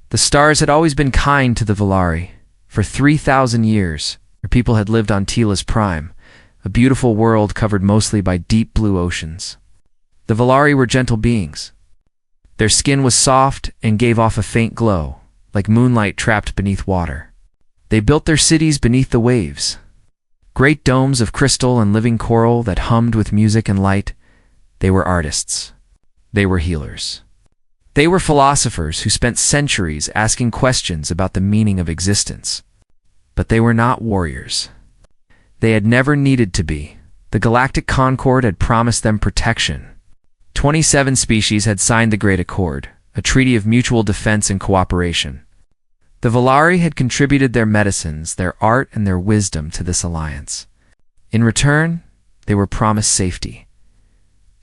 The stars had always been kind to the Valari. For 3,000 years, their people had lived on Tila's Prime, a beautiful world covered mostly by deep blue oceans. The Valari were gentle beings. Their skin was soft and gave off a faint glow, like moonlight trapped beneath water. They built their cities beneath the waves. Great domes of crystal and living coral that hummed with music and light. They were artists. They were healers. They were philosophers who spent centuries asking questions about the meaning of existence. But they were not warriors. They had never needed to be. The Galactic Concord had promised them protection. 27 species had signed the Great Accord, a treaty of mutual defense and cooperation. The Valari had contributed their medicines, their art, and their wisdom to this alliance. In return, they were promised safety.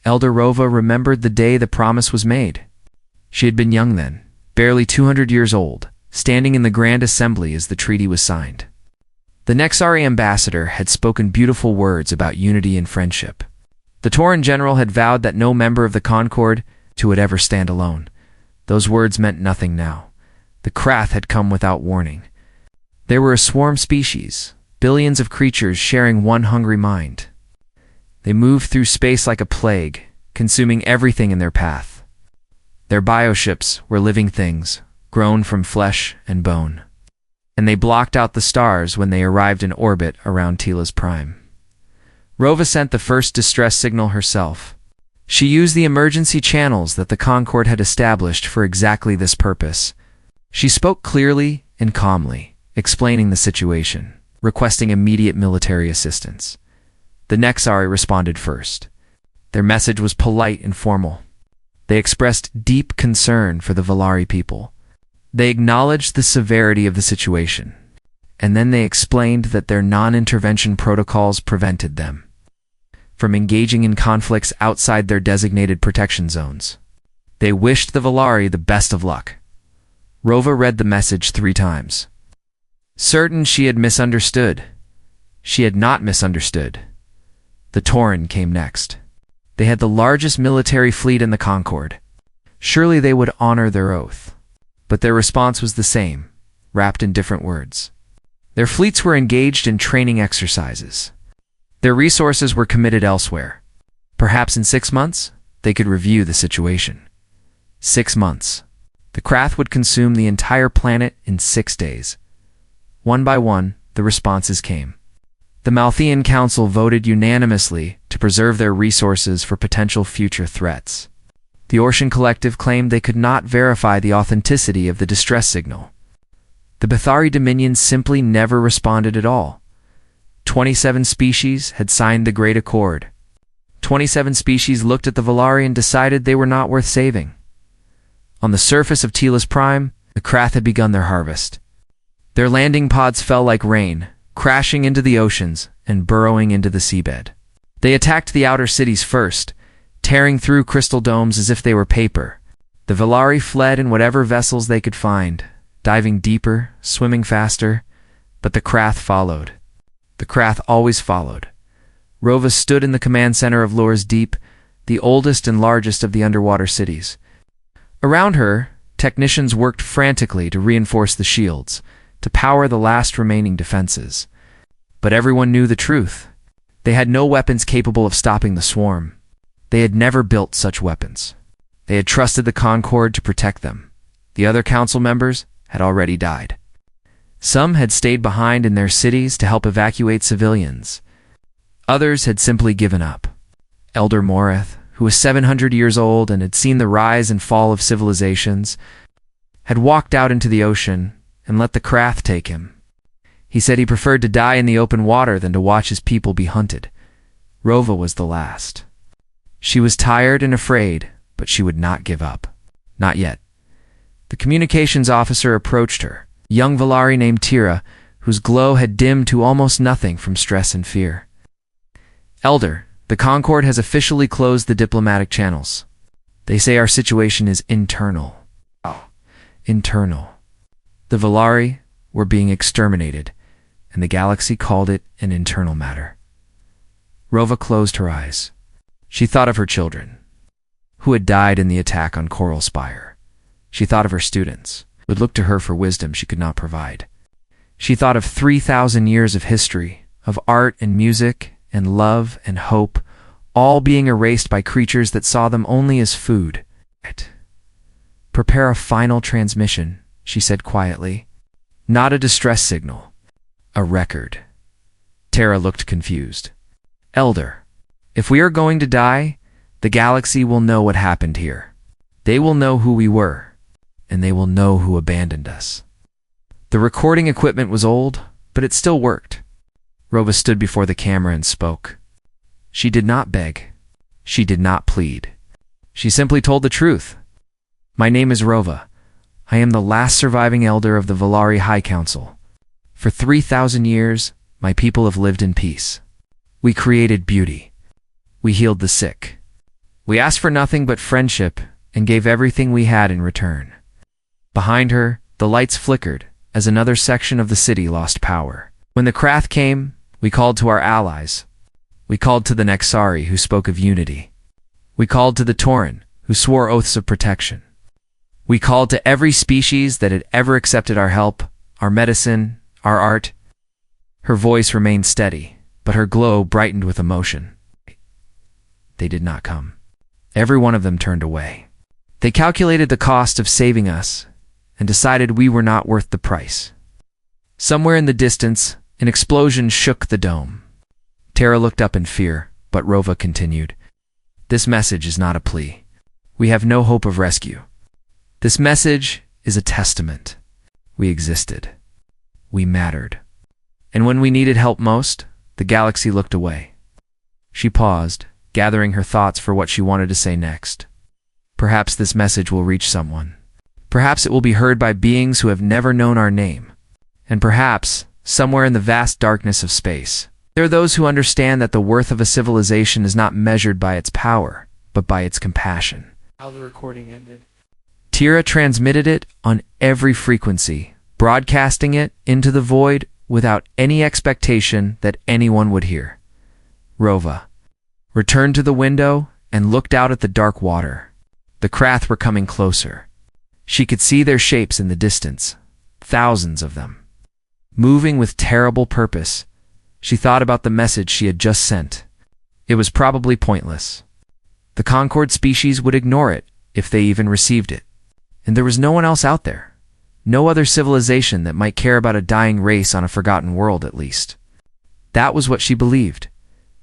Elder Rova remembered the day the promise was made. She had been young then, barely 200 years old, standing in the Grand Assembly as the treaty was signed. The Nexari ambassador had spoken beautiful words about unity and friendship. The Tauran general had vowed that no member of the Concord would ever stand alone. Those words meant nothing now. The Krath had come without warning. They were a swarm species, billions of creatures sharing one hungry mind. They moved through space like a plague, consuming everything in their path. Their bioships were living things, grown from flesh and bone. And they blocked out the stars when they arrived in orbit around Tila's Prime. Rova sent the first distress signal herself. She used the emergency channels that the Concord had established for exactly this purpose. She spoke clearly and calmly, explaining the situation, requesting immediate military assistance. The Nexari responded first. Their message was polite and formal. They expressed deep concern for the Valari people. They acknowledged the severity of the situation, and then they explained that their non-intervention protocols prevented them from engaging in conflicts outside their designated protection zones. They wished the Valari the best of luck. Rova read the message 3 times. Certain she had misunderstood. She had not misunderstood. The Tauran came next. They had the largest military fleet in the Concord. Surely they would honor their oath. But their response was the same, wrapped in different words. Their fleets were engaged in training exercises. Their resources were committed elsewhere. Perhaps in 6 months, they could review the situation. 6 months. The Krath would consume the entire planet in 6 days. One by one, the responses came. The Malthian Council voted unanimously to preserve their resources for potential future threats. The Orcian Collective claimed they could not verify the authenticity of the distress signal. The Bethari Dominion simply never responded at all. 27 species had signed the Great Accord. 27 species looked at the Valari and decided they were not worth saving. On the surface of Tila's Prime, the Krath had begun their harvest. Their landing pods fell like rain, crashing into the oceans and burrowing into the seabed. They attacked the outer cities first, tearing through crystal domes as if they were paper. The Valari fled in whatever vessels they could find, diving deeper, swimming faster, but the Krath followed. The Krath always followed. Rova stood in the command center of Lur's Deep, the oldest and largest of the underwater cities. Around her, technicians worked frantically to reinforce the shields, to power the last remaining defenses. But everyone knew the truth. They had no weapons capable of stopping the swarm. They had never built such weapons. They had trusted the Concord to protect them. The other council members had already died. Some had stayed behind in their cities to help evacuate civilians. Others had simply given up. Elder Moreth, who was 700 years old and had seen the rise and fall of civilizations, had walked out into the ocean and let the Krath take him. He said he preferred to die in the open water than to watch his people be hunted. Rova was the last. She was tired and afraid, but she would not give up. Not yet. The communications officer approached her, a young Valari named Tira, whose glow had dimmed to almost nothing from stress and fear. Elder, the Concord has officially closed the diplomatic channels. They say our situation is internal. Internal. The Valari were being exterminated, and the galaxy called it an internal matter. Rova closed her eyes. She thought of her children, who had died in the attack on Coral Spire. She thought of her students, would look to her for wisdom she could not provide. She thought of 3,000 years of history, of art and music and love and hope, all being erased by creatures that saw them only as food. "Prepare a final transmission," she said quietly. "Not a distress signal. A record." Tara looked confused. "Elder, if we are going to die, the galaxy will know what happened here. They will know who we were, and they will know who abandoned us." The recording equipment was old, but it still worked. Rova stood before the camera and spoke. She did not beg. She did not plead. She simply told the truth. "My name is Rova. I am the last surviving elder of the Valari High Council. For 3,000 years, my people have lived in peace. We created beauty. We healed the sick. We asked for nothing but friendship and gave everything we had in return." Behind her, the lights flickered as another section of the city lost power. When the Krath came, we called to our allies. We called to the Nexari, who spoke of unity. We called to the Tauren, who swore oaths of protection. We called to every species that had ever accepted our help, our medicine, our art. Her voice remained steady, but her glow brightened with emotion. They did not come. Every one of them turned away. They calculated the cost of saving us and decided we were not worth the price. Somewhere in the distance, an explosion shook the dome. Tara looked up in fear, but Rova continued. "This message is not a plea. We have no hope of rescue. This message is a testament. We existed. We mattered. And when we needed help most, the galaxy looked away." She paused, gathering her thoughts for what she wanted to say next. Perhaps this message will reach someone. Perhaps it will be heard by beings who have never known our name. And perhaps, somewhere in the vast darkness of space, there are those who understand that the worth of a civilization is not measured by its power, but by its compassion. How the recording ended. Tira transmitted it on every frequency, broadcasting it into the void without any expectation that anyone would hear. Rova returned to the window and looked out at the dark water. The Krath were coming closer. She could see their shapes in the distance, thousands of them. Moving with terrible purpose, she thought about the message she had just sent. It was probably pointless. The Concord species would ignore it if they even received it. And there was no one else out there. No other civilization that might care about a dying race on a forgotten world, at least. That was what she believed.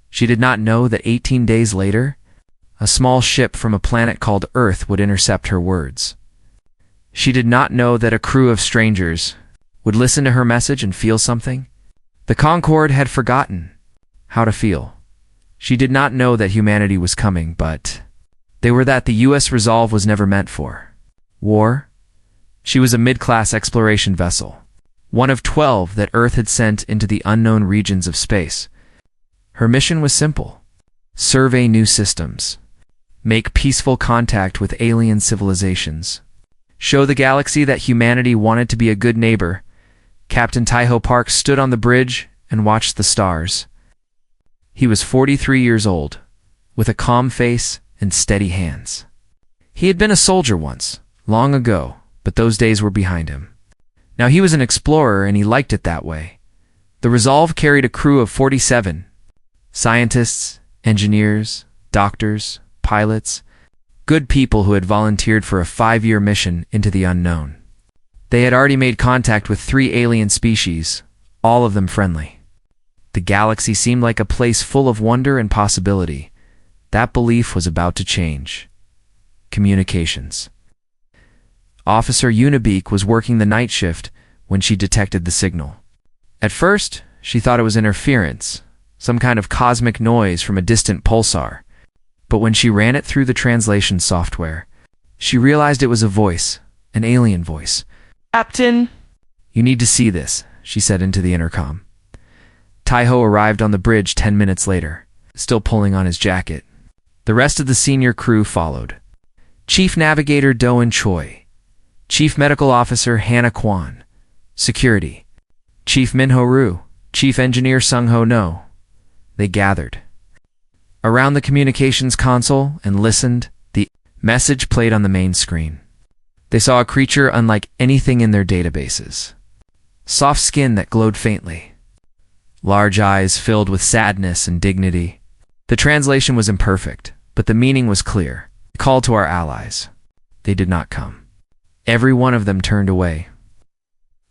She did not know that 18 days later, a small ship from a planet called Earth would intercept her words. She did not know that a crew of strangers would listen to her message and feel something. The Concord had forgotten how to feel. She did not know that humanity was coming, but they were that the U.S. resolve was never meant for. War? She was a mid-class exploration vessel, one of 12 that Earth had sent into the unknown regions of space. Her mission was simple: survey new systems, make peaceful contact with alien civilizations, show the galaxy that humanity wanted to be a good neighbor. Captain Taiho Park stood on the bridge and watched the stars. He was 43 years old, with a calm face and steady hands. He had been a soldier once, long ago, but those days were behind him. Now he was an explorer, and he liked it that way. The Resolve carried a crew of 47, scientists, engineers, doctors, pilots, good people who had volunteered for a 5-year mission into the unknown. They had already made contact with 3 alien species, all of them friendly. The galaxy seemed like a place full of wonder and possibility. That belief was about to change. Communications. Officer Unibeak was working the night shift when she detected the signal. At first, she thought it was interference, some kind of cosmic noise from a distant pulsar. But when she ran it through the translation software, she realized it was a voice, an alien voice. "Captain!" "You need to see this," she said into the intercom. Taiho arrived on the bridge 10 minutes later, still pulling on his jacket. The rest of the senior crew followed. Chief Navigator Doan Choi, Chief Medical Officer Hannah Kwan, Security, Chief Minho Ru, Chief Engineer Sung-Ho No. They gathered around the communications console and listened. The message played on the main screen. They saw a creature unlike anything in their databases. Soft skin that glowed faintly. Large eyes filled with sadness and dignity. The translation was imperfect, but the meaning was clear. A call to our allies. They did not come. Every one of them turned away.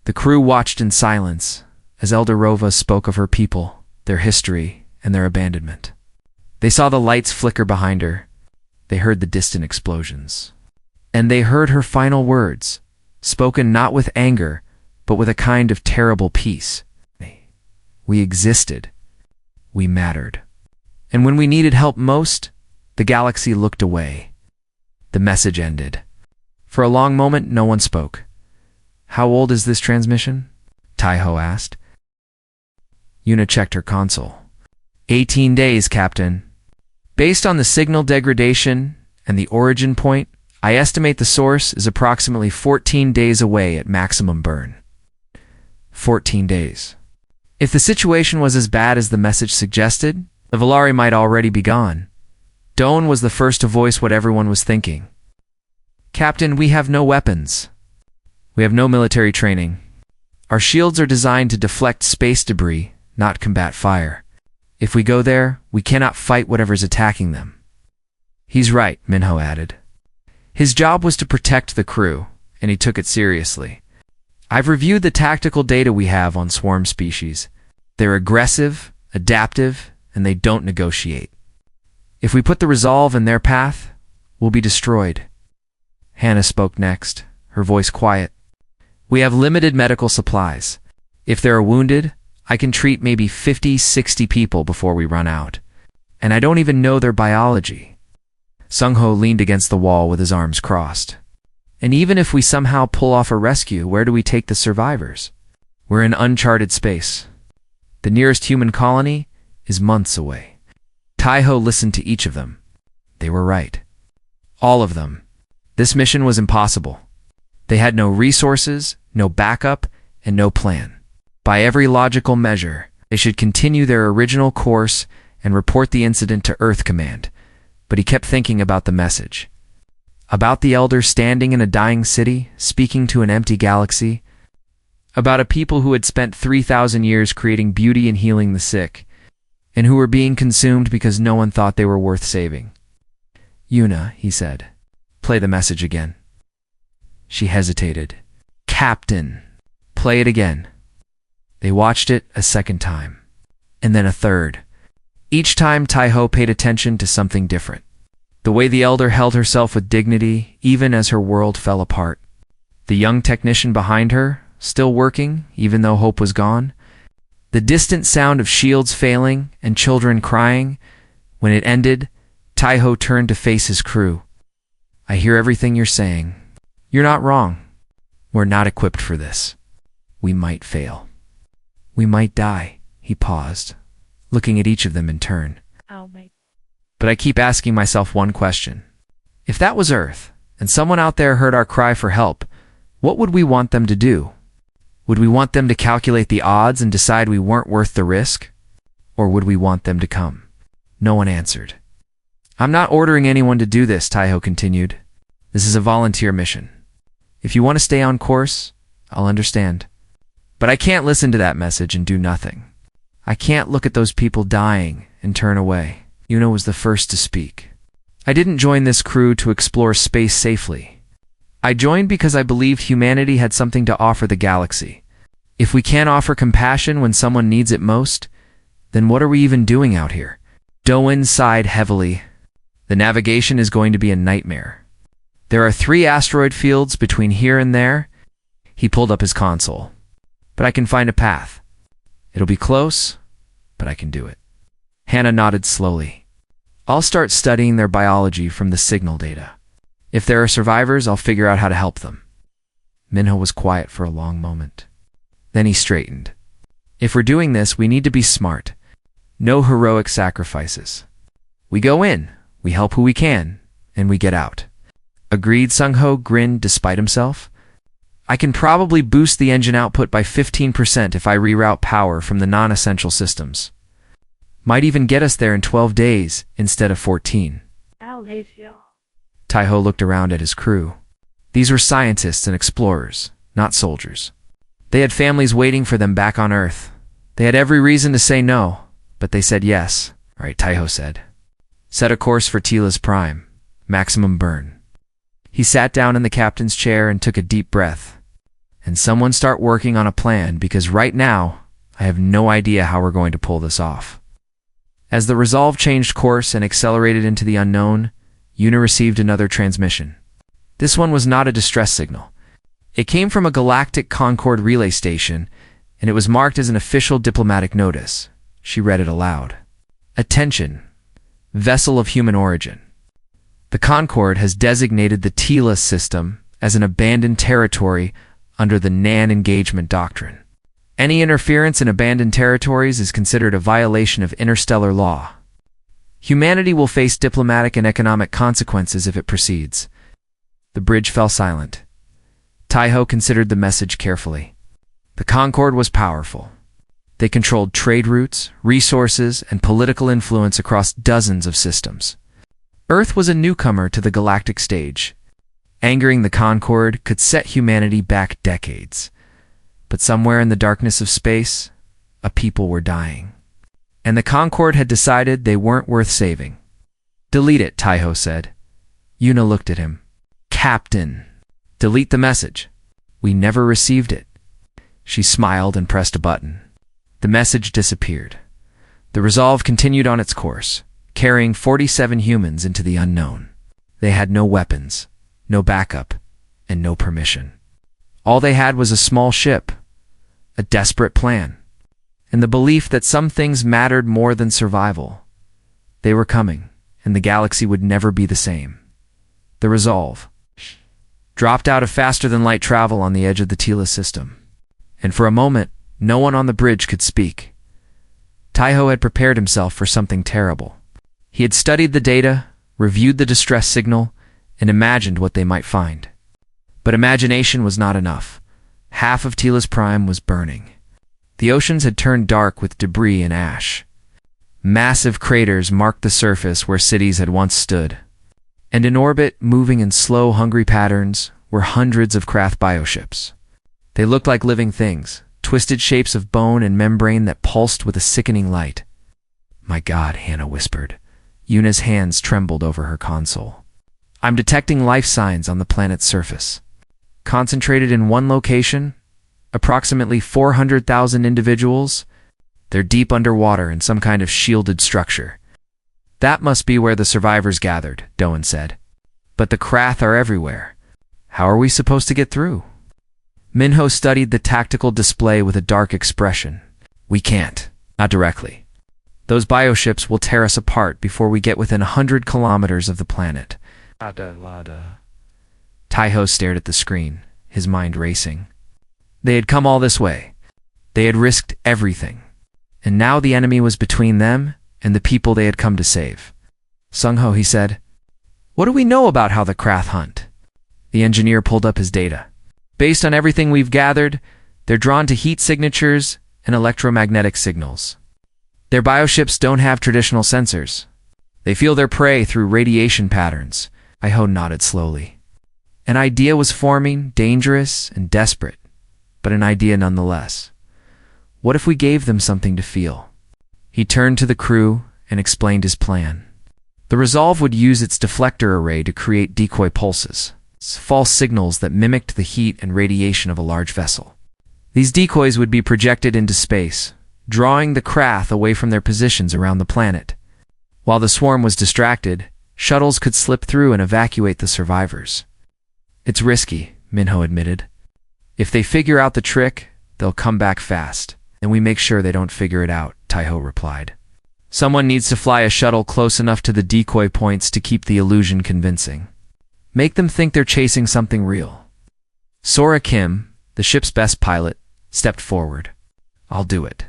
The crew watched in silence as Elder Rova spoke of her people, their history, and their abandonment. They saw the lights flicker behind her. They heard the distant explosions. And they heard her final words, spoken not with anger, but with a kind of terrible peace. We existed. We mattered. And when we needed help most, the galaxy looked away. The message ended. For a long moment, no one spoke. How old is this transmission? Taiho asked. Yuna checked her console. 18 days, Captain. Based on the signal degradation and the origin point, I estimate the source is approximately 14 days away at maximum burn. 14 days. If the situation was as bad as the message suggested, the Volari might already be gone. Doan was the first to voice what everyone was thinking. Captain, we have no weapons. We have no military training. Our shields are designed to deflect space debris, not combat fire. If we go there, we cannot fight whatever's attacking them. He's right, Minho added. His job was to protect the crew, and he took it seriously. I've reviewed the tactical data we have on swarm species. They're aggressive, adaptive, and they don't negotiate. If we put the resolve in their path, we'll be destroyed. Hannah spoke next, her voice quiet. We have limited medical supplies. If there are wounded, I can treat maybe 50, 60 people before we run out. And I don't even know their biology. Sung-ho leaned against the wall with his arms crossed. And even if we somehow pull off a rescue, where do we take the survivors? We're in uncharted space. The nearest human colony is months away. Taiho listened to each of them. They were right. All of them. This mission was impossible. They had no resources, no backup, and no plan. By every logical measure, they should continue their original course and report the incident to Earth Command. But he kept thinking about the message. About the elder standing in a dying city, speaking to an empty galaxy. About a people who had spent 3,000 years creating beauty and healing the sick, and who were being consumed because no one thought they were worth saving. Yuna, he said, play the message again. She hesitated. Captain, play it again. They watched it a second time, and then a third. Each time Taiho paid attention to something different. The way the elder held herself with dignity, even as her world fell apart. The young technician behind her, still working, even though hope was gone. The distant sound of shields failing and children crying. When it ended, Taiho turned to face his crew. I hear everything you're saying. You're not wrong. We're not equipped for this. We might fail. We might die, he paused, looking at each of them in turn. But I keep asking myself one question. If that was Earth, and someone out there heard our cry for help, what would we want them to do? Would we want them to calculate the odds and decide we weren't worth the risk? Or would we want them to come? No one answered. I'm not ordering anyone to do this, Taiho continued. This is a volunteer mission. If you want to stay on course, I'll understand. But I can't listen to that message and do nothing. I can't look at those people dying and turn away. Yuna was the first to speak. I didn't join this crew to explore space safely. I joined because I believed humanity had something to offer the galaxy. If we can't offer compassion when someone needs it most, then what are we even doing out here? Doan sighed heavily. The navigation is going to be a nightmare. There are 3 asteroid fields between here and there. He pulled up his console. But I can find a path. It'll be close, but I can do it. Hannah nodded slowly. I'll start studying their biology from the signal data. If there are survivors, I'll figure out how to help them. Minho was quiet for a long moment. Then he straightened. If we're doing this, we need to be smart. No heroic sacrifices. We go in, we help who we can, and we get out. Agreed, Sung-ho grinned despite himself. I can probably boost the engine output by 15% if I reroute power from the non-essential systems. Might even get us there in 12 days instead of 14. Taiho looked around at his crew. These were scientists and explorers, not soldiers. They had families waiting for them back on Earth. They had every reason to say no, but they said yes. All right, Taiho said. Set a course for Tila's Prime. Maximum burn. He sat down in the captain's chair and took a deep breath. And someone start working on a plan, because right now, I have no idea how we're going to pull this off. As the Resolve changed course and accelerated into the unknown, Una received another transmission. This one was not a distress signal. It came from a Galactic Concord relay station, and it was marked as an official diplomatic notice. She read it aloud. Attention. Vessel of human origin. The Concord has designated the Tila system as an abandoned territory under the non-engagement doctrine. Any interference in abandoned territories is considered a violation of interstellar law. Humanity will face diplomatic and economic consequences if it proceeds. The bridge fell silent. Taiho considered the message carefully. The Concord was powerful. They controlled trade routes, resources, and political influence across dozens of systems. Earth was a newcomer to the galactic stage. Angering the Concord could set humanity back decades. But somewhere in the darkness of space, a people were dying. And the Concord had decided they weren't worth saving. Delete it, Taiho said. Una looked at him. Captain. Delete the message. We never received it. She smiled and pressed a button. The message disappeared. The Resolve continued on its course, carrying 47 humans into the unknown. They had no weapons, no backup, and no permission. All they had was a small ship, a desperate plan, and the belief that some things mattered more than survival. They were coming, and the galaxy would never be the same. The Resolve dropped out of faster-than-light travel on the edge of the Tila system, and for a moment, no one on the bridge could speak. Taiho had prepared himself for something terrible. He had studied the data, reviewed the distress signal, and imagined what they might find. But imagination was not enough. Half of Tila's Prime was burning. The oceans had turned dark with debris and ash. Massive craters marked the surface where cities had once stood. And in orbit, moving in slow, hungry patterns, were hundreds of craft bioships. They looked like living things, twisted shapes of bone and membrane that pulsed with a sickening light. My God, Hannah whispered. Una's hands trembled over her console. I'm detecting life signs on the planet's surface. Concentrated in one location, approximately 400,000 individuals. They're deep underwater in some kind of shielded structure. That must be where the survivors gathered, Doan said. But the Krath are everywhere. How are we supposed to get through? Minho studied the tactical display with a dark expression. We can't. Not directly. Those bioships will tear us apart before we get within 100 kilometers of the planet. Taiho stared at the screen, his mind racing. They had come all this way. They had risked everything. And now the enemy was between them and the people they had come to save. Sungho, he said, what do we know about how the Krath hunt? The engineer pulled up his data. Based on everything we've gathered, they're drawn to heat signatures and electromagnetic signals. Their bioships don't have traditional sensors. They feel their prey through radiation patterns. Taiho nodded slowly. An idea was forming, dangerous and desperate, but an idea nonetheless. What if we gave them something to feel? He turned to the crew and explained his plan. The Resolve would use its deflector array to create decoy pulses, false signals that mimicked the heat and radiation of a large vessel. These decoys would be projected into space, drawing the Krath away from their positions around the planet. While the swarm was distracted, shuttles could slip through and evacuate the survivors. It's risky, Minho admitted. If they figure out the trick, they'll come back fast, and we make sure they don't figure it out, Taiho replied. Someone needs to fly a shuttle close enough to the decoy points to keep the illusion convincing. Make them think they're chasing something real. Sora Kim, the ship's best pilot, stepped forward. I'll do it.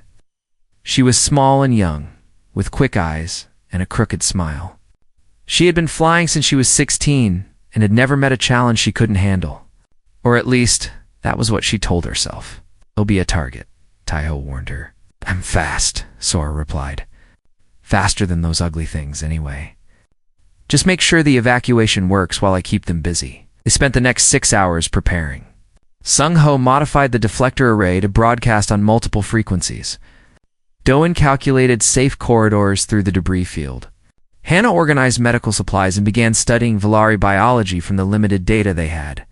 She was small and young, with quick eyes and a crooked smile. She had been flying since she was 16 and had never met a challenge she couldn't handle. Or at least, that was what she told herself. There'll be a target, Taiho warned her. I'm fast, Sora replied. Faster than those ugly things, anyway. Just make sure the evacuation works while I keep them busy. They spent the next 6 hours preparing. Sung-Ho modified the deflector array to broadcast on multiple frequencies. Doan calculated safe corridors through the debris field. Hannah organized medical supplies and began studying Valari biology from the limited data they had.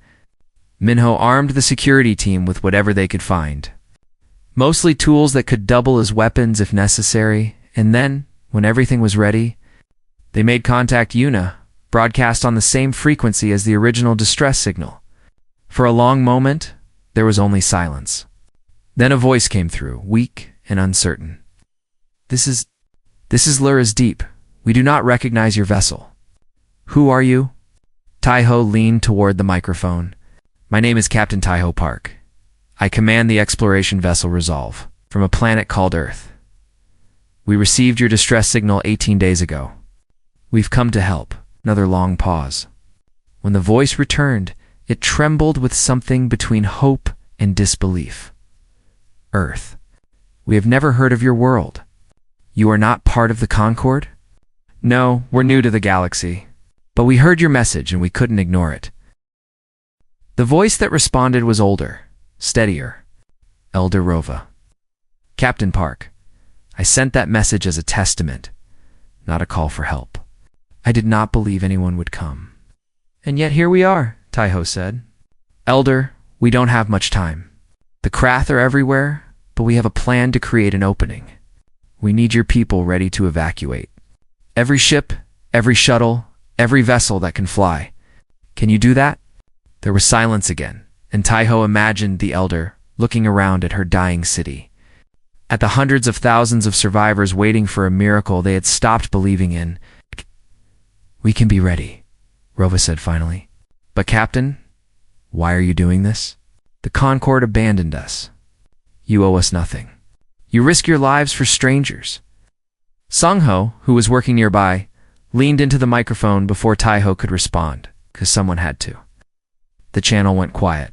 Minho armed the security team with whatever they could find. Mostly tools that could double as weapons if necessary, and then, when everything was ready, they made contact Yuna, broadcast on the same frequency as the original distress signal. For a long moment, there was only silence. Then a voice came through, weak and uncertain. This is Lura's Deep. We do not recognize your vessel. Who are you? Taiho leaned toward the microphone. My name is Captain Taiho Park. I command the exploration vessel Resolve, from a planet called Earth. We received your distress signal 18 days ago. We've come to help. Another long pause. When the voice returned, it trembled with something between hope and disbelief. Earth. We have never heard of your world. You are not part of the Concord? No, we're new to the galaxy. But we heard your message and we couldn't ignore it. The voice that responded was older, steadier. Elder Rova. Captain Park, I sent that message as a testament, not a call for help. I did not believe anyone would come. And yet here we are, Taiho said. Elder, we don't have much time. The Krath are everywhere, but we have a plan to create an opening. We need your people ready to evacuate. Every ship, every shuttle, every vessel that can fly. Can you do that? There was silence again, and Taiho imagined the Elder looking around at her dying city. At the hundreds of thousands of survivors waiting for a miracle they had stopped believing in. We can be ready, Rova said finally. But Captain, why are you doing this? The Concord abandoned us. You owe us nothing. You risk your lives for strangers. Sung-Ho, who was working nearby, leaned into the microphone before Taiho could respond, because someone had to. The channel went quiet.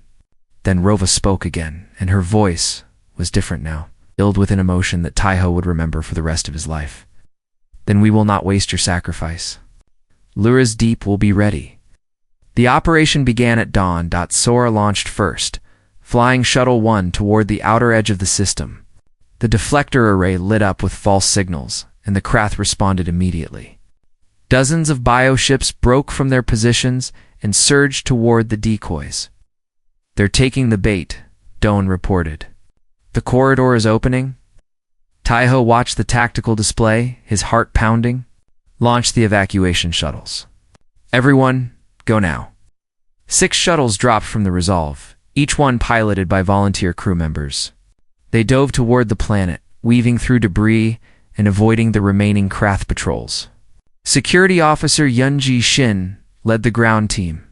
Then Rova spoke again, and her voice was different now, filled with an emotion that Taiho would remember for the rest of his life. Then we will not waste your sacrifice. Lura's Deep will be ready. The operation began at dawn. Sora launched first, flying Shuttle 1 toward the outer edge of the system. The deflector array lit up with false signals, and the Krath responded immediately. Dozens of bioships broke from their positions and surged toward the decoys. They're taking the bait, Doan reported. The corridor is opening. Taiho watched the tactical display, his heart pounding. Launch the evacuation shuttles. Everyone, go now. 6 shuttles dropped from the Resolve, each one piloted by volunteer crew members. They dove toward the planet, weaving through debris and avoiding the remaining Krath patrols. Security Officer Yunji Shin led the ground team,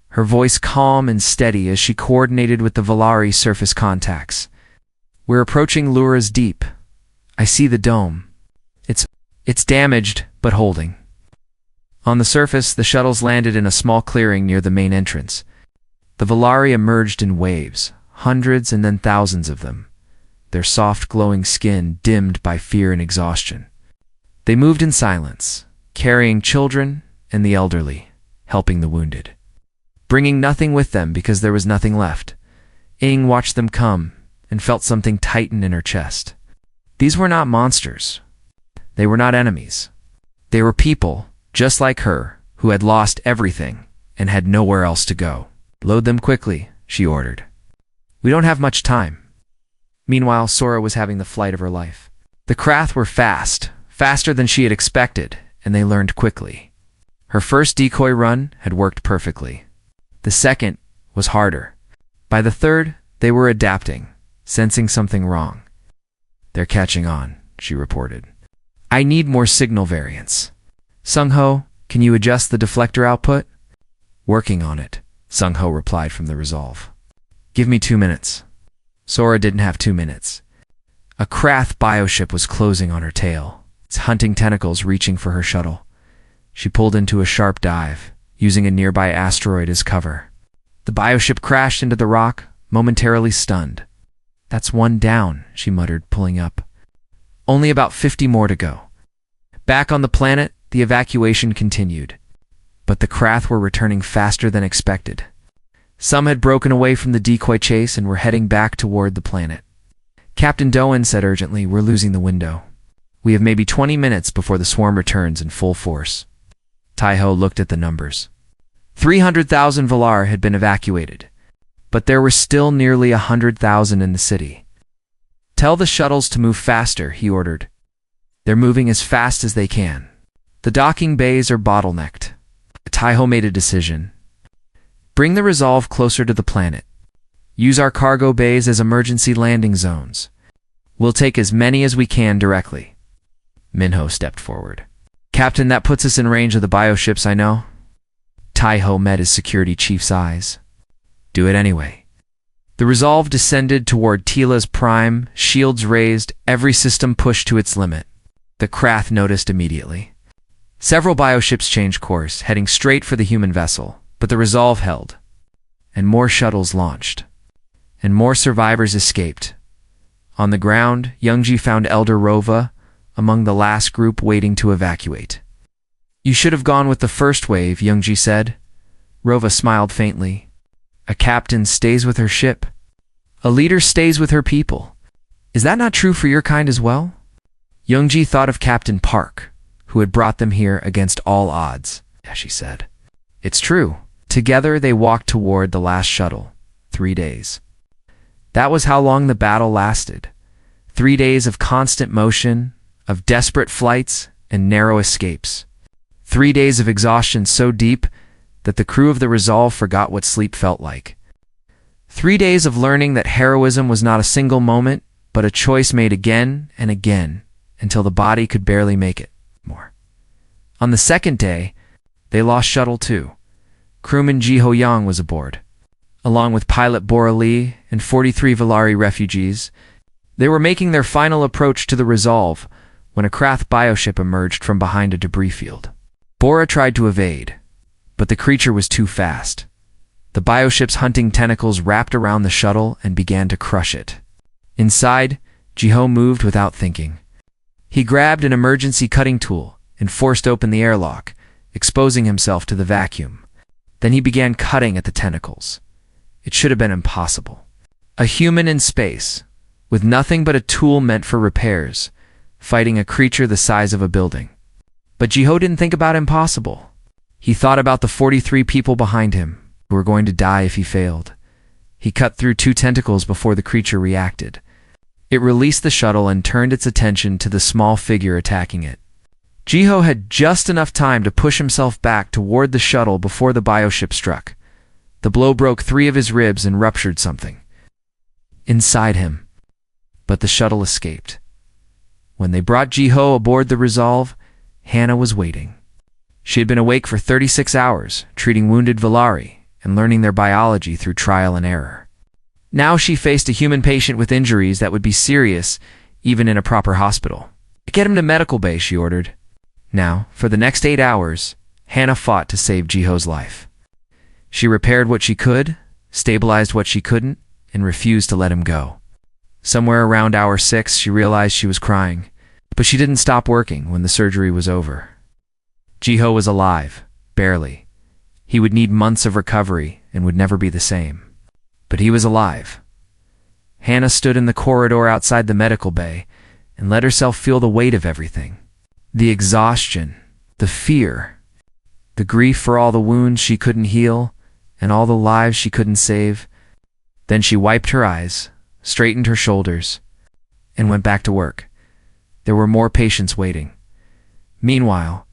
her voice calm and steady as she coordinated with the Valari surface contacts. We're approaching Lura's Deep. I see the dome. It's damaged, but holding. On the surface, the shuttles landed in a small clearing near the main entrance. The Valari emerged in waves, hundreds and then thousands of them, their soft glowing skin dimmed by fear and exhaustion. They moved in silence, carrying children and the elderly, helping the wounded. Bringing nothing with them because there was nothing left. Ing watched them come and felt something tighten in her chest. These were not monsters. They were not enemies. They were people, just like her, who had lost everything and had nowhere else to go. Load them quickly, she ordered. We don't have much time. Meanwhile, Sora was having the flight of her life. The Krath were fast, faster than she had expected, and they learned quickly. Her first decoy run had worked perfectly. The second was harder. By the third, they were adapting, sensing something wrong. They're catching on, she reported. I need more signal variants. Sung-Ho, can you adjust the deflector output? Working on it, Sung-Ho replied from the Resolve. Give me 2 minutes. Sora didn't have 2 minutes. A Krath bioship was closing on her tail, its hunting tentacles reaching for her shuttle. She pulled into a sharp dive, using a nearby asteroid as cover. The bioship crashed into the rock, momentarily stunned. That's 1 down, she muttered, pulling up. Only about 50 more to go. Back on the planet, the evacuation continued. But the Krath were returning faster than expected. Some had broken away from the decoy chase and were heading back toward the planet. Captain Doan said urgently, "We're losing the window. We have maybe 20 minutes before the swarm returns in full force." Tai-Ho looked at the numbers. 300,000 Valar had been evacuated, but there were still nearly 100,000 in the city. "Tell the shuttles to move faster," he ordered. "They're moving as fast as they can. The docking bays are bottlenecked." Tai-Ho made a decision. "Bring the Resolve closer to the planet. Use our cargo bays as emergency landing zones. We'll take as many as we can directly." Minho stepped forward. "Captain, that puts us in range of the bioships, I know." Tai-Ho met his security chief's eyes. "Do it anyway." The Resolve descended toward Tila's prime, shields raised, every system pushed to its limit. The Krath noticed immediately. Several bioships changed course, heading straight for the human vessel, but the Resolve held. And more shuttles launched. And more survivors escaped. On the ground, Youngji found Elder Rova among the last group waiting to evacuate. "You should have gone with the first wave," Youngji said. Rova smiled faintly. "A captain stays with her ship. A leader stays with her people. Is that not true for your kind as well?" Youngji thought of Captain Park, who had brought them here against all odds. "Yeah," she said. "It's true." Together they walked toward the last shuttle. 3 days. That was how long the battle lasted. 3 days of constant motion, of desperate flights and narrow escapes. 3 days of exhaustion so deep that the crew of the Resolve forgot what sleep felt like. 3 days of learning that heroism was not a single moment, but a choice made again and again, until the body could barely make it more. On the second day, they lost Shuttle 2. Crewman Ji Ho Yang was aboard. Along with pilot Bora Lee and 43 Valari refugees, they were making their final approach to the Resolve when a Krath bioship emerged from behind a debris field. Bora tried to evade, but the creature was too fast. The bioship's hunting tentacles wrapped around the shuttle and began to crush it. Inside, Ji-Ho moved without thinking. He grabbed an emergency cutting tool and forced open the airlock, exposing himself to the vacuum. Then he began cutting at the tentacles. It should have been impossible. A human in space, with nothing but a tool meant for repairs, fighting a creature the size of a building. But Ji-Ho didn't think about impossible. He thought about the 43 people behind him, who were going to die if he failed. He cut through 2 tentacles before the creature reacted. It released the shuttle and turned its attention to the small figure attacking it. Ji-Ho had just enough time to push himself back toward the shuttle before the bioship struck. The blow broke 3 of his ribs and ruptured something inside him. But the shuttle escaped. When they brought Ji-Ho aboard the Resolve, Hannah was waiting. She had been awake for 36 hours, treating wounded Valari and learning their biology through trial and error. Now she faced a human patient with injuries that would be serious even in a proper hospital. "Get him to medical bay," she ordered. Now, for the next 8 hours, Hannah fought to save Ji-Ho's life. She repaired what she could, stabilized what she couldn't, and refused to let him go. Somewhere around hour 6, she realized she was crying, but she didn't stop working when the surgery was over. Ji-Ho was alive, barely. He would need months of recovery and would never be the same. But he was alive. Hannah stood in the corridor outside the medical bay and let herself feel the weight of everything. The exhaustion, the fear, the grief for all the wounds she couldn't heal and all the lives she couldn't save. Then she wiped her eyes, straightened her shoulders, and went back to work. There were more patients waiting. Meanwhile,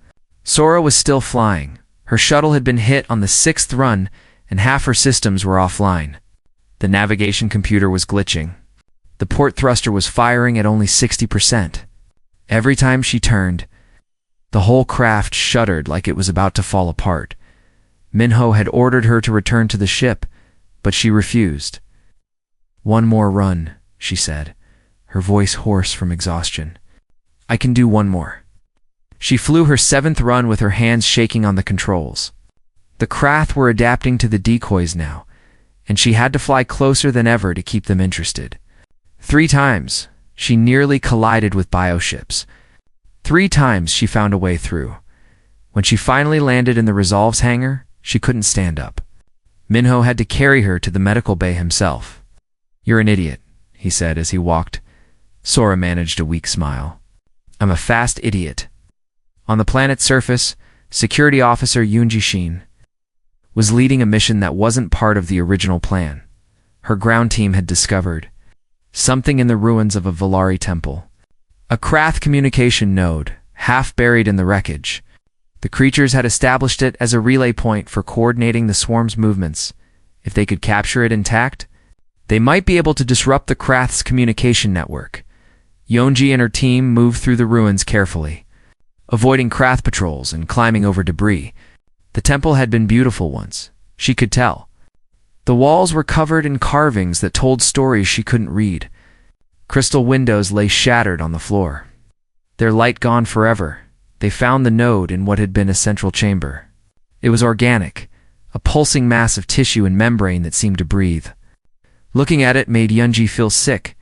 Sora was still flying. Her shuttle had been hit on the 6th run, and half her systems were offline. The navigation computer was glitching. The port thruster was firing at only 60%. Every time she turned, the whole craft shuddered like it was about to fall apart. Minho had ordered her to return to the ship, but she refused. "One more run," she said, her voice hoarse from exhaustion. "I can do one more." She flew her 7th run with her hands shaking on the controls. The Krath were adapting to the decoys now, and she had to fly closer than ever to keep them interested. 3 times, she nearly collided with bioships. 3 times she found a way through. When she finally landed in the Resolve's hangar, she couldn't stand up. Minho had to carry her to the medical bay himself. "You're an idiot," he said as he walked. Sora managed a weak smile. "I'm a fast idiot." On the planet's surface, Security Officer Yoonji Shin was leading a mission that wasn't part of the original plan. Her ground team had discovered something in the ruins of a Volari temple. A Krath communication node, half buried in the wreckage. The creatures had established it as a relay point for coordinating the swarm's movements. If they could capture it intact, they might be able to disrupt the Krath's communication network. Yonji and her team moved through the ruins carefully, avoiding Krath patrols and climbing over debris. The temple had been beautiful once, she could tell. The walls were covered in carvings that told stories she couldn't read. Crystal windows lay shattered on the floor. Their light gone forever, they found the node in what had been a central chamber. It was organic, a pulsing mass of tissue and membrane that seemed to breathe. Looking at it made Yunji feel sick,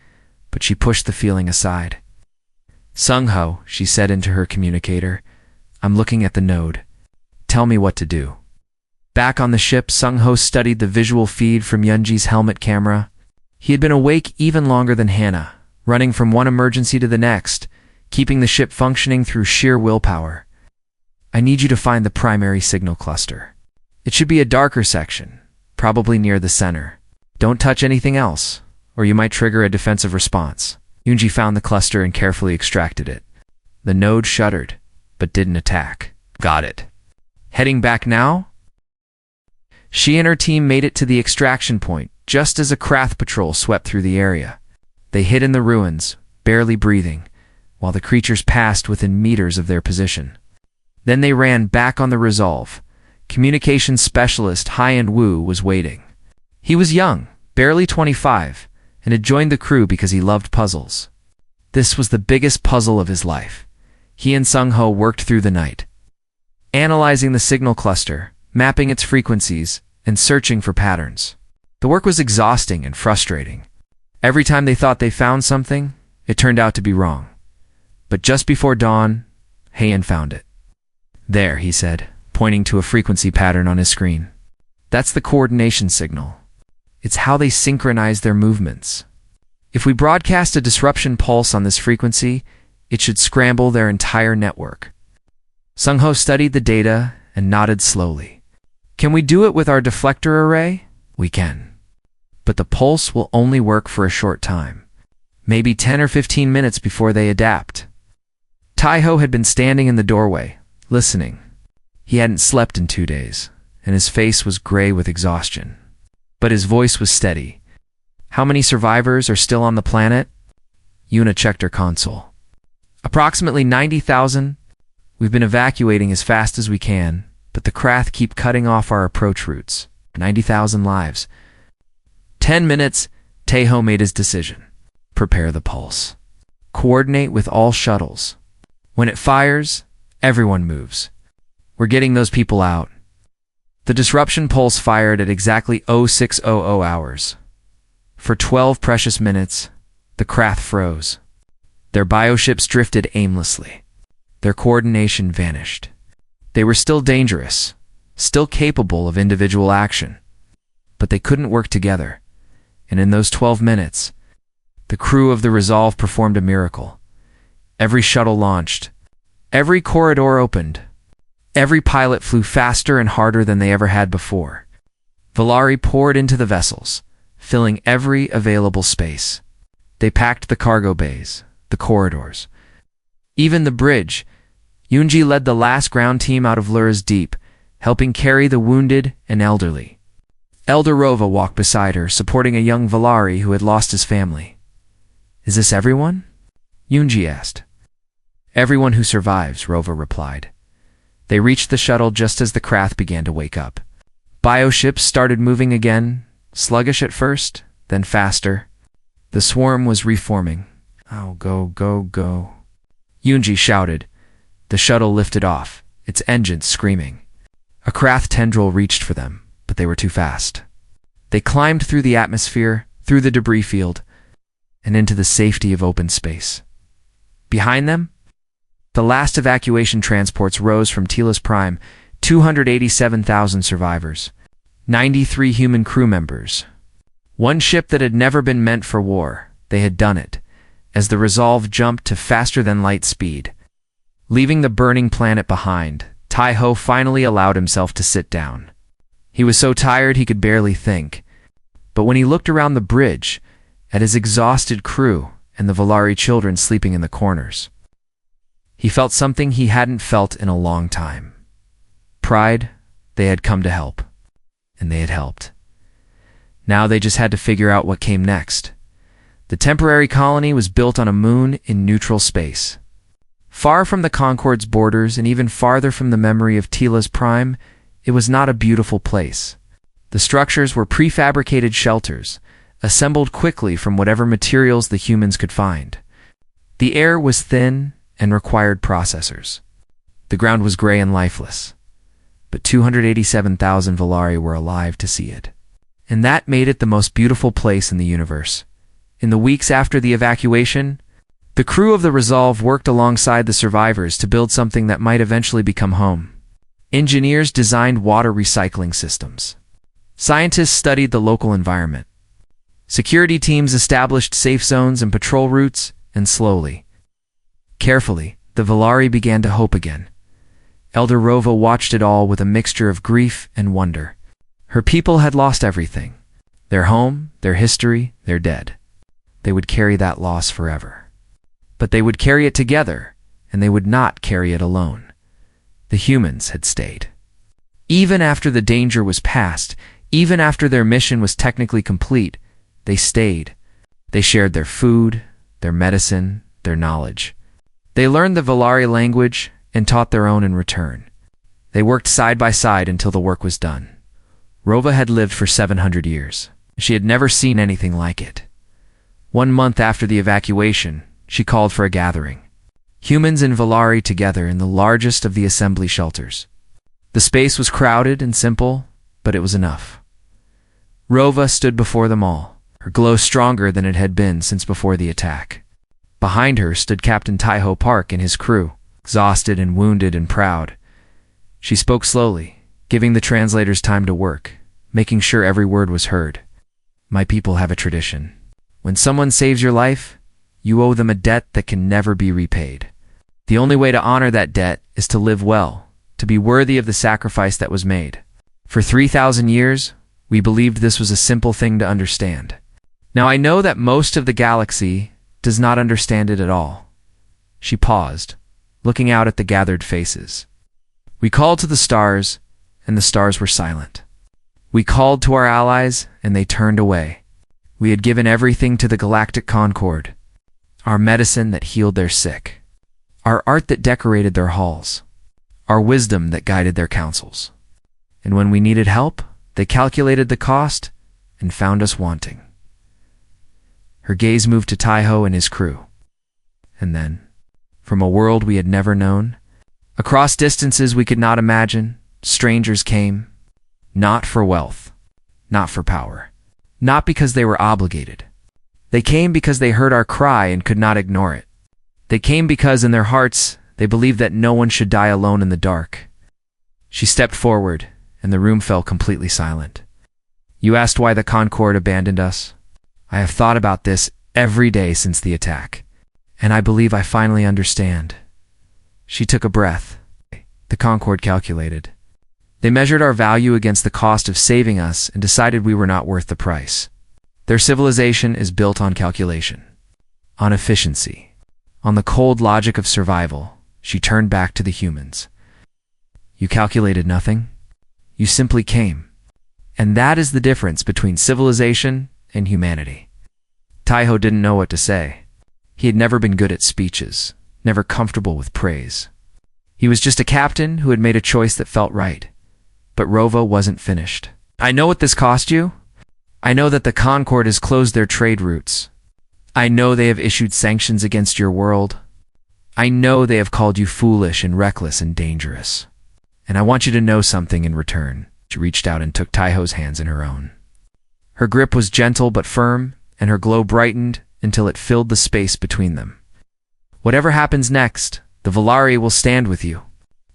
but she pushed the feeling aside. "Sung-ho," she said into her communicator, "I'm looking at the node. Tell me what to do." Back on the ship, Sung-ho studied the visual feed from Yunji's helmet camera. He had been awake even longer than Hannah, running from one emergency to the next, keeping the ship functioning through sheer willpower. "I need you to find the primary signal cluster. It should be a darker section, probably near the center. Don't touch anything else, or you might trigger a defensive response." Yunji found the cluster and carefully extracted it. The node shuddered, but didn't attack. "Got it. Heading back now?" She and her team made it to the extraction point just as a Krath patrol swept through the area. They hid in the ruins, barely breathing, while the creatures passed within meters of their position. Then they ran back on the Resolve. Communications specialist High-End Wu was waiting. He was young, barely 25, and had joined the crew because he loved puzzles. This was the biggest puzzle of his life. He and Sung-ho worked through the night, analyzing the signal cluster, mapping its frequencies, and searching for patterns. The work was exhausting and frustrating. Every time they thought they found something, it turned out to be wrong. But just before dawn, Heian found it. "There," he said, pointing to a frequency pattern on his screen. "That's the coordination signal. It's how they synchronize their movements. If we broadcast a disruption pulse on this frequency, it should scramble their entire network." Sung-ho studied the data and nodded slowly. "Can we do it with our deflector array?" "We can. But the pulse will only work for a short time. Maybe 10 or 15 minutes before they adapt." Taiho had been standing in the doorway, listening. He hadn't slept in 2 days, and his face was gray with exhaustion. But his voice was steady. "How many survivors are still on the planet?" Yuna checked her console. "Approximately 90,000. We've been evacuating as fast as we can, but the Krath keep cutting off our approach routes. 90,000 lives." 10 minutes, Taiho made his decision. "Prepare the pulse. Coordinate with all shuttles. When it fires, everyone moves. We're getting those people out." The disruption pulse fired at exactly 0600 hours. For 12 precious minutes, the Krath froze. Their bioships drifted aimlessly. Their coordination vanished. They were still dangerous, still capable of individual action. But they couldn't work together. And in those 12 minutes, the crew of the Resolve performed a miracle. Every shuttle launched. Every corridor opened. Every pilot flew faster and harder than they ever had before. Volari poured into the vessels, filling every available space. They packed the cargo bays, the corridors, even the bridge. Yunji led the last ground team out of Lura's Deep, helping carry the wounded and elderly. Elder Rova walked beside her, supporting a young Volari who had lost his family. "Is this everyone?" Yunji asked. "Everyone who survives," Rova replied. They reached the shuttle just as the Krath began to wake up. Bioships started moving again, sluggish at first, then faster. The swarm was reforming. "Oh, go, go, go." Yunji shouted. The shuttle lifted off, its engines screaming. A Krath tendril reached for them, but they were too fast. They climbed through the atmosphere, through the debris field, and into the safety of open space. Behind them, the last evacuation transports rose from Telos Prime, 287,000 survivors. 93 human crew members. One ship that had never been meant for war. They had done it, as the Resolve jumped to faster-than-light speed. Leaving the burning planet behind, Tai-Ho finally allowed himself to sit down. He was so tired he could barely think. But when he looked around the bridge, at his exhausted crew and the Volari children sleeping in the corners, he felt something he hadn't felt in a long time. Pride. They had come to help. And they had helped. Now they just had to figure out what came next. The temporary colony was built on a moon in neutral space. Far from the Concorde's borders and even farther from the memory of Tila's prime, it was not a beautiful place. The structures were prefabricated shelters, assembled quickly from whatever materials the humans could find. The air was thin and required processors. The ground was gray and lifeless, but 287,000 Volari were alive to see it. And that made it the most beautiful place in the universe. In the weeks after the evacuation, the crew of the Resolve worked alongside the survivors to build something that might eventually become home. Engineers designed water recycling systems. Scientists studied the local environment. Security teams established safe zones and patrol routes, and slowly, carefully, the Volari began to hope again. Elder Rova watched it all with a mixture of grief and wonder. Her people had lost everything. Their home, their history, their dead. They would carry that loss forever. But they would carry it together, and they would not carry it alone. The humans had stayed. Even after the danger was past, even after their mission was technically complete, they stayed. They shared their food, their medicine, their knowledge. They learned the Volari language and taught their own in return. They worked side by side until the work was done. Rova had lived for 700 years. She had never seen anything like it. 1 month after the evacuation, she called for a gathering. Humans and Volari together in the largest of the assembly shelters. The space was crowded and simple, but it was enough. Rova stood before them all, her glow stronger than it had been since before the attack. Behind her stood Captain Tai-Ho Park and his crew, exhausted and wounded and proud. She spoke slowly, giving the translators time to work, making sure every word was heard. My people have a tradition. When someone saves your life, you owe them a debt that can never be repaid. The only way to honor that debt is to live well, to be worthy of the sacrifice that was made. For 3,000 years, we believed this was a simple thing to understand. Now I know that most of the galaxy does not understand it at all. She paused, looking out at the gathered faces. We called to the stars, and the stars were silent. We called to our allies, and they turned away. We had given everything to the Galactic Concorde, our medicine that healed their sick, our art that decorated their halls, our wisdom that guided their councils. And when we needed help, they calculated the cost and found us wanting. Her gaze moved to Tai-Ho and his crew. And then, from a world we had never known, across distances we could not imagine, strangers came, not for wealth, not for power, not because they were obligated. They came because they heard our cry and could not ignore it. They came because in their hearts they believed that no one should die alone in the dark. She stepped forward, and the room fell completely silent. You asked why the Concorde abandoned us? I have thought about this every day since the attack, and I believe I finally understand. She took a breath. The Concorde calculated. They measured our value against the cost of saving us and decided we were not worth the price. Their civilization is built on calculation, on efficiency, on the cold logic of survival. She turned back to the humans. You calculated nothing? You simply came. And that is the difference between civilization and humanity. Tai-Ho didn't know what to say. He had never been good at speeches, never comfortable with praise. He was just a captain who had made a choice that felt right. But Rova wasn't finished. I know what this cost you. I know that the Concorde has closed their trade routes. I know they have issued sanctions against your world. I know they have called you foolish and reckless and dangerous. And I want you to know something in return. She reached out and took Tai-Ho's hands in her own. Her grip was gentle but firm, and her glow brightened until it filled the space between them. Whatever happens next, the Volari will stand with you.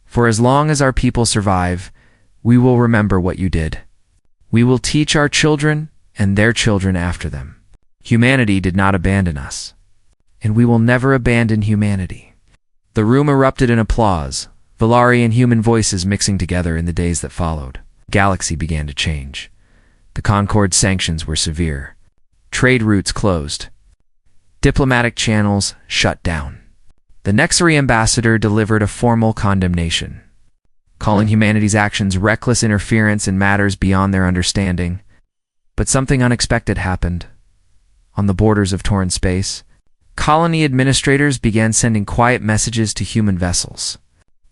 For as long as our people survive, we will remember what you did. We will teach our children and their children after them. Humanity did not abandon us, and we will never abandon humanity." The room erupted in applause, Valari and human voices mixing together in the days that followed. Galaxy began to change. The Concord sanctions were severe. Trade routes closed. Diplomatic channels shut down. The Nexari ambassador delivered a formal condemnation, calling humanity's actions reckless interference in matters beyond their understanding. But something unexpected happened. On the borders of torn space, colony administrators began sending quiet messages to human vessels.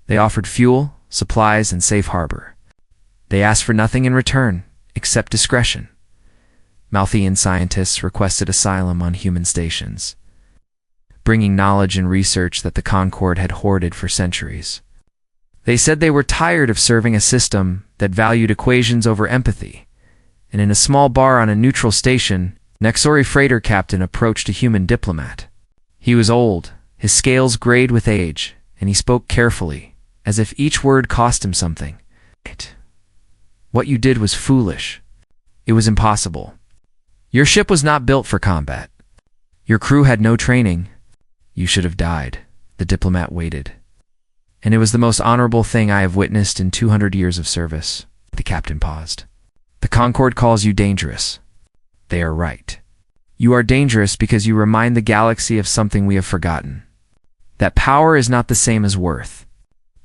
They offered fuel, supplies, and safe harbor. They asked for nothing in return, except discretion. Malthian scientists requested asylum on human stations, bringing knowledge and research that the Concord had hoarded for centuries. They said they were tired of serving a system that valued equations over empathy, and in a small bar on a neutral station, Nexori freighter captain approached a human diplomat. He was old, his scales grayed with age, and he spoke carefully, as if each word cost him something. "What you did was foolish. It was impossible. Your ship was not built for combat. Your crew had no training. You should have died." The diplomat waited. "And it was the most honorable thing I have witnessed in 200 years of service." The captain paused. "The Concord calls you dangerous. They are right. You are dangerous because you remind the galaxy of something we have forgotten. That power is not the same as worth.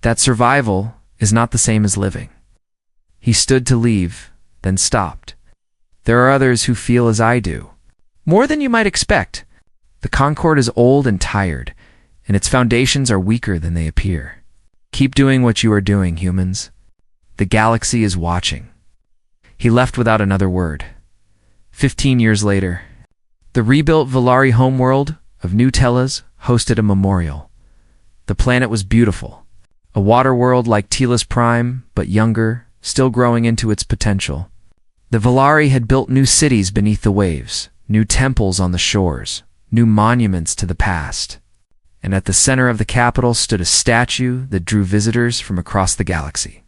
That survival is not the same as living." He stood to leave, then stopped. "There are others who feel as I do. More than you might expect. The Concord is old and tired, and its foundations are weaker than they appear. Keep doing what you are doing, humans. The galaxy is watching." He left without another word. 15 years later, the rebuilt Valari homeworld of New Tellas hosted a memorial. The planet was beautiful, a water world like Telas Prime, but younger, still growing into its potential. The Valari had built new cities beneath the waves, new temples on the shores, new monuments to the past. And at the center of the capital stood a statue that drew visitors from across the galaxy.